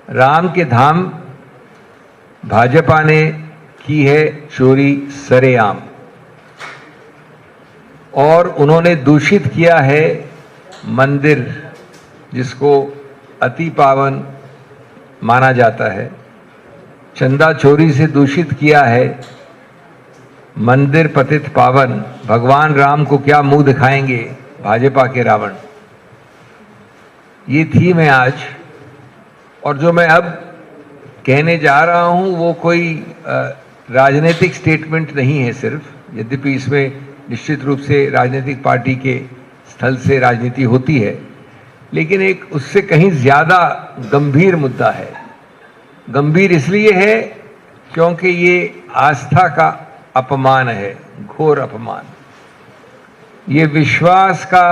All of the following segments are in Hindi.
राम के धाम भाजपा ने की है चोरी सरेआम और उन्होंने दूषित किया है मंदिर जिसको अति पावन माना जाता है। चंदा चोरी से दूषित किया है मंदिर पतित पावन। भगवान राम को क्या मुंह दिखाएंगे भाजपा के रावण। ये थीम है आज। और जो मैं अब कहने जा रहा हूं वो कोई राजनीतिक स्टेटमेंट नहीं है सिर्फ, यद्यपि इसमें निश्चित रूप से राजनीतिक पार्टी के स्थल से राजनीति होती है, लेकिन एक उससे कहीं ज्यादा गंभीर मुद्दा है। गंभीर इसलिए है क्योंकि ये आस्था का अपमान है, घोर अपमान। ये विश्वास का,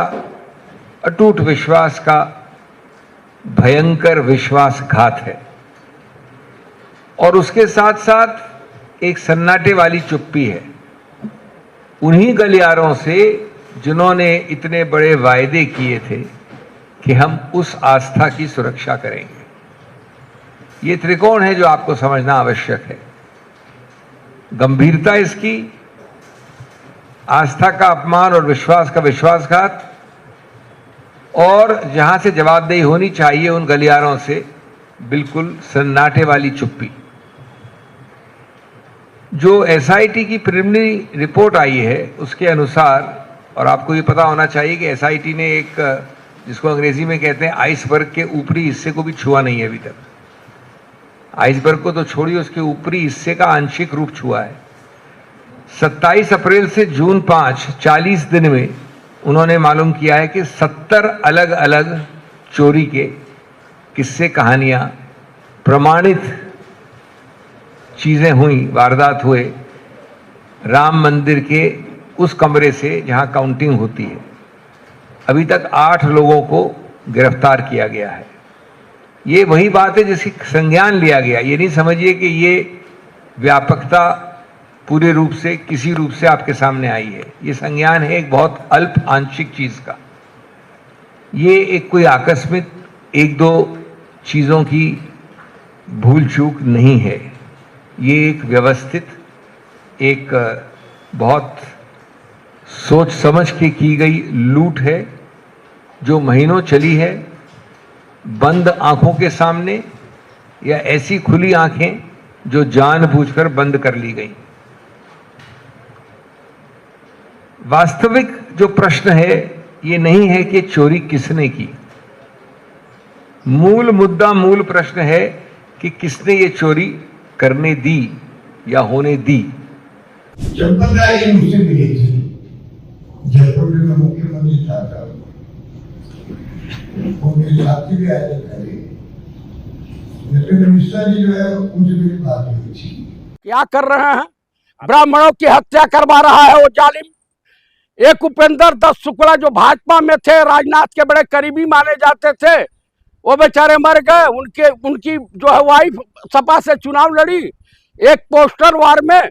अटूट विश्वास का भयंकर विश्वासघात है। और उसके साथ साथ एक सन्नाटे वाली चुप्पी है उन्हीं गलियारों से जिन्होंने इतने बड़े वायदे किए थे कि हम उस आस्था की सुरक्षा करेंगे। ये त्रिकोण है जो आपको समझना आवश्यक है। गंभीरता इसकी, आस्था का अपमान और विश्वास का विश्वासघात, और जहां से जवाबदेही होनी चाहिए उन गलियारों से बिल्कुल सन्नाटे वाली चुप्पी। जो एसआईटी की प्रिलिमिनरी रिपोर्ट आई है उसके अनुसार, और आपको ये पता होना चाहिए कि एसआईटी ने एक, जिसको अंग्रेजी में कहते हैं आइसबर्ग के ऊपरी हिस्से को भी छुआ नहीं है अभी तक। आइसबर्ग को तो छोड़िए, उसके ऊपरी हिस्से का आंशिक रूप छुआ है। 27 अप्रैल से जून 5, 40 दिन में उन्होंने मालूम किया है कि 70 अलग अलग चोरी के किस्से, कहानियां, प्रमाणित चीजें हुई, वारदात हुए राम मंदिर के उस कमरे से जहां काउंटिंग होती है। अभी तक 8 लोगों को गिरफ्तार किया गया है। ये वही बात है जिसकी संज्ञान लिया गया। ये नहीं समझिए कि ये व्यापकता पूरे रूप से, किसी रूप से आपके सामने आई है। ये संज्ञान है एक बहुत अल्प आंशिक चीज का। ये एक कोई आकस्मिक 1-2 चीजों की भूल चूक नहीं है। ये एक व्यवस्थित, एक बहुत सोच समझ के की गई लूट है जो महीनों चली है, बंद आंखों के सामने या ऐसी खुली आंखें जो जानबूझकर बंद कर ली गई। वास्तविक जो प्रश्न है ये नहीं है कि चोरी किसने की। मूल मुद्दा, मूल प्रश्न है कि किसने ये चोरी करने दी या होने दी। चंपत राय मुझसे मिली थी, जयपुर में मुख्यमंत्री था तब। वो मेरे साथी भी आए थे। नरेंद्र मिश्रा जी जो है उनसे मेरी बात हुई थी। क्या कर रहे हैं? ब्राह्मणों की हत्या करवा रहा है वो जालिम। एक उपेंद्र दत्त शुक्ला जो भाजपा में थे, राजनाथ के बड़े करीबी माने जाते थे, वो बेचारे मर गए। उनकी जो है वाइफ सपा से चुनाव लड़ी। एक पोस्टर वार में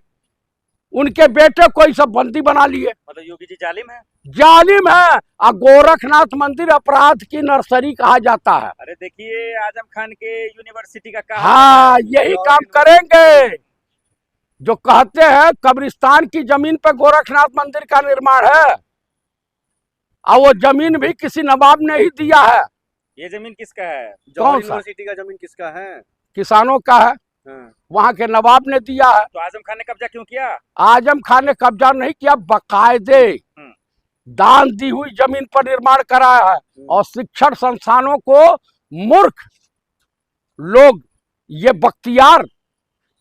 उनके बेटे को ही सब बंदी बना लिए। मतलब योगी जी जालिम है? जालिम है। गोरखनाथ मंदिर अपराध की नर्सरी कहा जाता है। अरे देखिए, आजम खान के यूनिवर्सिटी का काम। हाँ, यही काम करेंगे जो कहते हैं कब्रिस्तान की जमीन पर गोरखनाथ मंदिर का निर्माण है, और वो जमीन भी किसी नवाब ने ही दिया है। ये जमीन किसका है? कौन सा? यूनिवर्सिटी का जमीन किसका है? किसानों का है। हाँ। वहां के नवाब ने दिया है। तो आजम खान ने कब्जा क्यों किया? आजम खान ने कब्जा नहीं किया, बकायदे दान दी हुई जमीन पर निर्माण कराया है। और शिक्षण संस्थानों को मूर्ख लोग, ये बख्तियार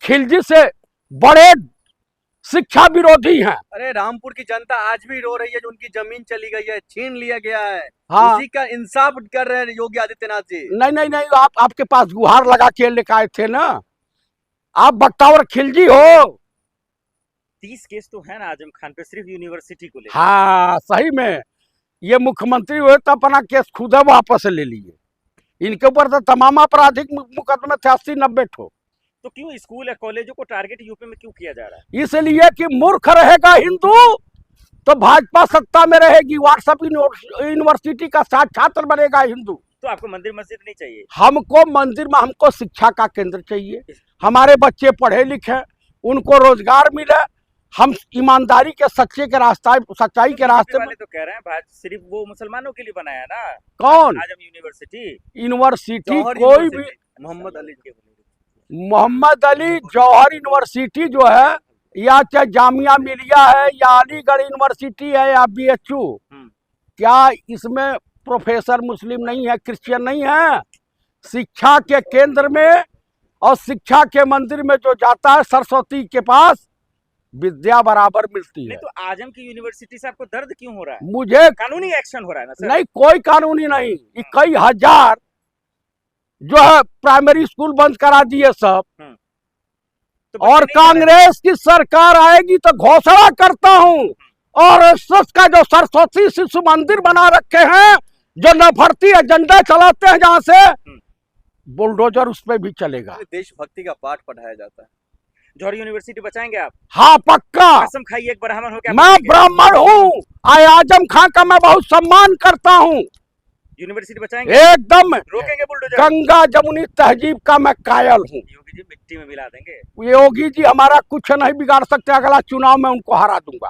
खिलजी से बड़े शिक्षा विरोधी हैं। अरे रामपुर की जनता आज भी रो रही है, जो उनकी जमीन चली गई है, छीन लिया गया है। हाँ। उसी का इंसाफ कर रहे हैं योगी आदित्यनाथ जी। नहीं, आपके पास गुहार लगा के लेकर आए थे ना। आप बख्तावर खिलजी हो। 30 केस तो है ना आजम खान पे, सिर्फ यूनिवर्सिटी को लेकर। हाँ, सही में ये मुख्यमंत्री हुए तो अपना केस खुद वापस ले लिए। इनके ऊपर तो तमाम आपराधिक मुकदमे थे, 80-90 ठो। तो क्यों स्कूल या कॉलेजों को टारगेट यूपी में क्यों किया जा रहा है? इसलिए कि मूर्ख रहेगा हिंदू तो भाजपा सत्ता में रहेगी। व्हाट्सएप यूनिवर्सिटी का छात्र बनेगा हिंदू। तो आपको मंदिर मस्जिद नहीं चाहिए? हमको मंदिर में हमको शिक्षा का केंद्र चाहिए, हमारे बच्चे पढ़े लिखे, उनको रोजगार मिले, हम ईमानदारी के सच्चे के रास्ता सच्चाई के रास्ते में। वाले तो कह रहे हैं भाई सिर्फ वो मुसलमानों के लिए बनाया ना। कौन? आजम यूनिवर्सिटी। यूनिवर्सिटी जौहर कोई भी, यूनिवर्सिटी, मोहम्मद अली के मोहम्मद अली जौहर यूनिवर्सिटी जो है, या चाहे जामिया मिलिया है, या अलीगढ़ यूनिवर्सिटी है, या BHU, क्या इसमें प्रोफेसर मुस्लिम नहीं है, क्रिश्चियन नहीं है? शिक्षा के केंद्र में और शिक्षा के मंदिर में जो जाता है सरस्वती के पास, विद्या बराबर मिलती है। नहीं तो आजम की यूनिवर्सिटी से आपको दर्द क्यों हो रहा है? मुझे कानूनी एक्शन हो रहा है ना सर? नहीं, कोई कानूनी नहीं। ये कई हजार जो है प्राइमरी स्कूल बंद करा दिए सब, तो और बच्चे नहीं कांग्रेस की सरकार आएगी तो घोषणा करता हूं, और RSS का जो सरस्वती शिशु मंदिर बना रखे हैं, जो नफरती एजेंडा चलाते हैं, जहां से बुलडोजर उस पर भी चलेगा। देशभक्ति का पाठ पढ़ाया जाता है। जौहर यूनिवर्सिटी बचाएंगे आप? हाँ पक्का। कसम खाइए एक ब्राह्मण हो क्या? मैं ब्राह्मण हूँ, आजम खां का मैं बहुत सम्मान करता हूँ। यूनिवर्सिटी बचाएंगे? एकदम। रोकेंगे बुलडोजर? गंगा जमुनी तहजीब का मैं कायल हूँ। योगी जी मिट्टी में मिला देंगे? योगी जी हमारा कुछ नहीं बिगाड़ सकते, अगला चुनाव में उनको हरा दूंगा।